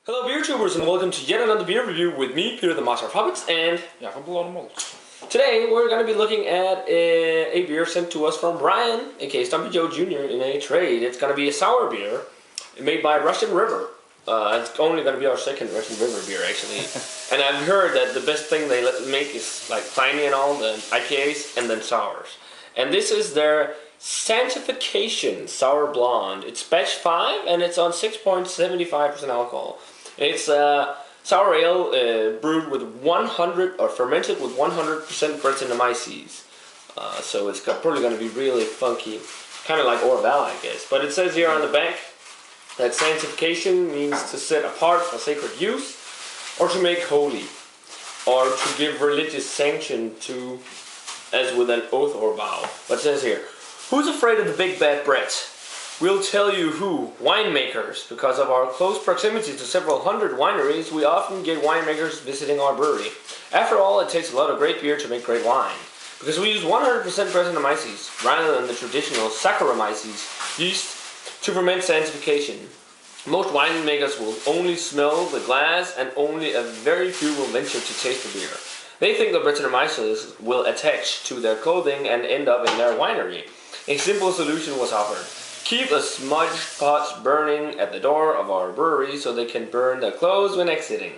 Hello beer tubers and welcome to yet another beer review with me, Peter the Master of Hobbits, and Jacob Blood Malt. today we're going to be looking at a beer sent to us from Brian, aka Stumpy Joe Jr. in a trade. It's going to be a sour beer made by Russian River. It's only going to be our second Russian River beer actually. And I've heard that the best thing they make is like Pliny and all, the IPAs, and then sours. And this is their Sanctification Sour Blonde. It's batch 5 and it's on 6.75% alcohol. It's sour ale brewed with 100 or fermented with 100% Brettanomyces. So it's probably going to be really funky, kind of like Orval, I guess. But it says here on the back that sanctification means to set apart for sacred use, or to make holy, or to give religious sanction to, as with an oath or vow. But it says here, who's afraid of the big bad Brett? We'll tell you who. Winemakers. Because of our close proximity to several hundred wineries, we often get winemakers visiting our brewery. After all, it takes a lot of great beer to make great wine. Because we use 100% Brettanomyces, rather than the traditional Saccharomyces yeast, to ferment sanctification. Most winemakers will only smell the glass, and only a very few will venture to taste the beer. They think the Brettanomyces will attach to their clothing and end up in their winery. A simple solution was offered. Keep the smudge pots burning at the door of our brewery so they can burn their clothes when exiting.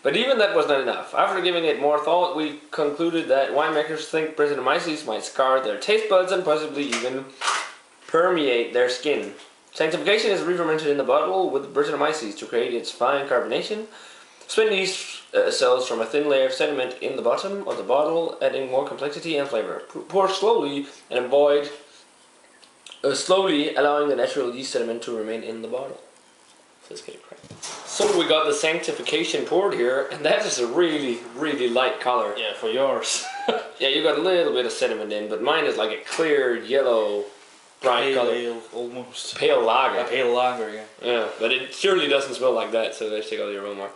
But even that was not enough. After giving it more thought, we concluded that winemakers think Brettanomyces might scar their taste buds and possibly even permeate their skin. Sanctification is re-fermented in the bottle with Brettanomyces to create its fine carbonation. Spin these cells from a thin layer of sediment in the bottom of the bottle, adding more complexity and flavor. Pour slowly and avoid slowly allowing the natural yeast sediment to remain in the bottle. So we got the Sanctification poured here, and that is a really, really light color. Yeah, for yours. Yeah, you got a little bit of sediment in, but mine is like a clear yellow, bright color. Ale, almost. Pale lager. A pale lager, yeah. Yeah, but it surely doesn't smell like that, so let's check out the aroma.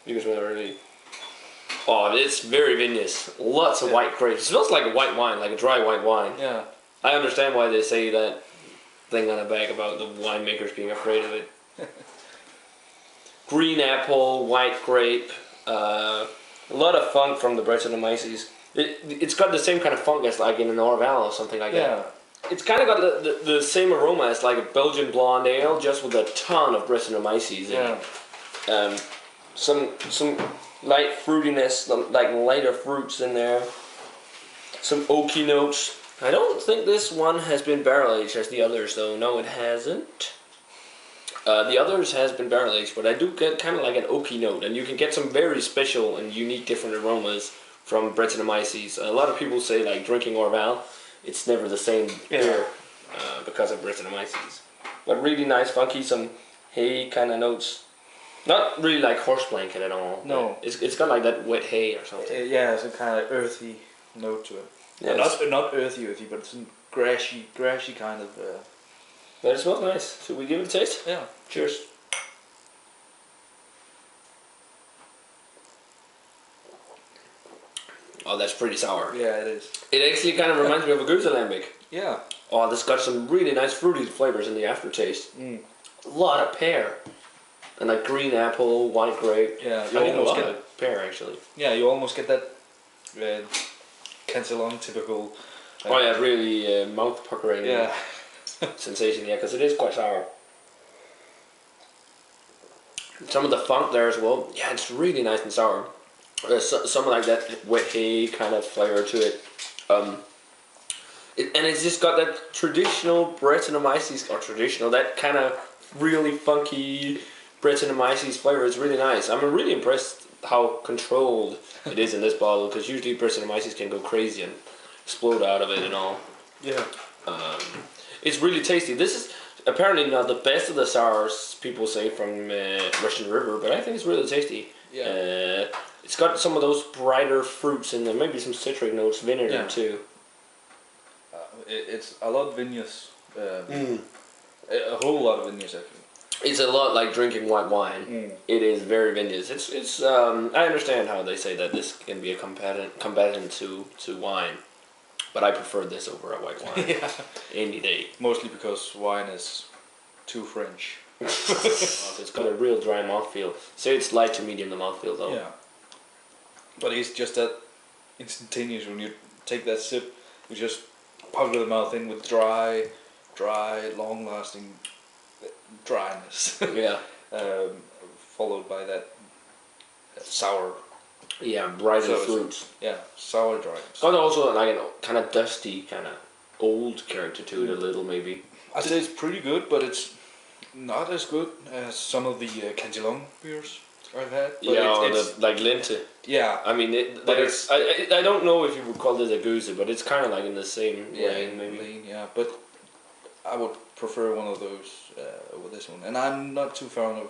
You can smell it already. Oh, it's very vinous. Lots of white grapes. It smells like a white wine, like a dry white wine. Yeah. I understand why they say that thing on the back about the winemakers being afraid of it. Green apple, white grape, a lot of funk from the Brettanomyces. It's got the same kind of funk as like in an Orval or something like that. It's kind of got the same aroma as like a Belgian blonde ale, just with a ton of Brettanomyces in it. Some light fruitiness, like lighter fruits in there. Some oaky notes. I don't think this one has been barrel aged as the others though. No, it hasn't. The others has been barrel aged, but I do get kind of like an oaky note, and you can get some very special and unique different aromas from Brettanomyces. A lot of people say like drinking Orval, it's never the same beer because of Brettanomyces. But really nice, funky, some hay kind of notes. Not really like horse blanket at all. No. It's got like that wet hay or something. Yeah, it's a kind of earthy note to it. Yeah, not earthy, but it's a grassy kind of. But it smells nice. Should we give it a taste? Yeah. Cheers. Oh, that's pretty sour. Yeah, it is. It actually kind of reminds me of a Goose Lambic. Yeah. Oh, this got some really nice fruity flavors in the aftertaste. A lot of pear. And like green apple, white grape. Yeah, you almost get pear actually. Yeah, you almost get that Cancelon typical. Oh yeah, really mouth puckering sensation. Yeah, because it is quite sour. Some of the funk there as well. Yeah, it's really nice and sour. Some like that wet hay kind of flavor to it. And it's just got that traditional Brettanomyces, or traditional, that kind of really funky Brettanomyces flavor. It's really nice. I'm really impressed how controlled it is in this bottle, because usually Brettanomyces can go crazy and explode out of it and all. Yeah. It's really tasty. This is apparently not the best of the sours, people say, from Russian River, but I think it's really tasty. Yeah. It's got some of those brighter fruits in there, maybe some citric notes, vinegar too. It's a lot vinous. A whole lot of vinous actually. It's a lot like drinking white wine. It is very vinous. It's. I understand how they say that this can be a combatant to wine, but I prefer this over a white wine. Yeah. Any day. Mostly because wine is too French. It's got a real dry mouthfeel. So it's light to medium the mouthfeel though. Yeah. But it's just that instantaneous when you take that sip, you just pucker the mouth in with dry, long-lasting dryness. Yeah. Followed by that sour. Yeah, bright So- fruits. Yeah, sour dryness. It's got also like a kind of dusty, kind of old character to it a little maybe. I'd say it's pretty good, but it's not as good as some of the Cantillon beers I've had. But Yeah, or it's, like Lente. yeah, I mean, But it's- I don't know if you would call this a goose, but it's kind of like in the same yeah, lane maybe. lean, yeah. But I would prefer one of those over this one, and I'm not too fond of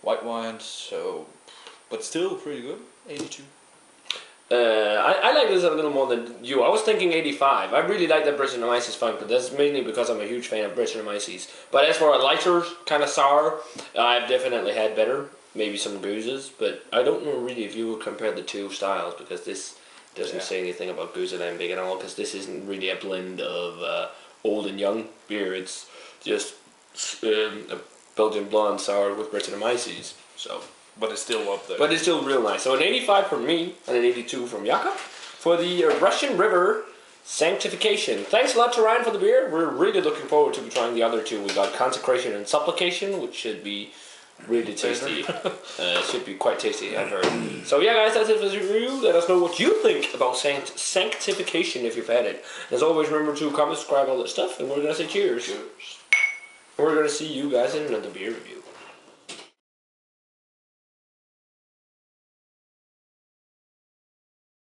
white wines, so but still pretty good. 82. I like this a little more than you. I was thinking 85. I really like that Brettanomyces funk, but that's mainly because I'm a huge fan of Brettanomyces. But as for a lighter kind of sour, I've definitely had better. Maybe some gooses, but I don't know really if you would compare the two styles because this doesn't say anything about goose and lambic at all. Because this isn't really a blend of old and young beer. It's just a Belgian blonde sour with Brettanomyces. So. But it's still up there. But it's still real nice. So an 85 from me and an 82 from Jakob for the Russian River Sanctification. Thanks a lot to Ryan for the beer. We're really looking forward to trying the other two. We got Consecration and Supplication, which should be really tasty. Should be quite tasty, I've heard. So yeah, guys, that's it for the review. Let us know what you think about Sanctification if you've had it. As always, remember to comment, subscribe, all that stuff, and we're gonna say cheers. We're gonna see you guys in another beer review.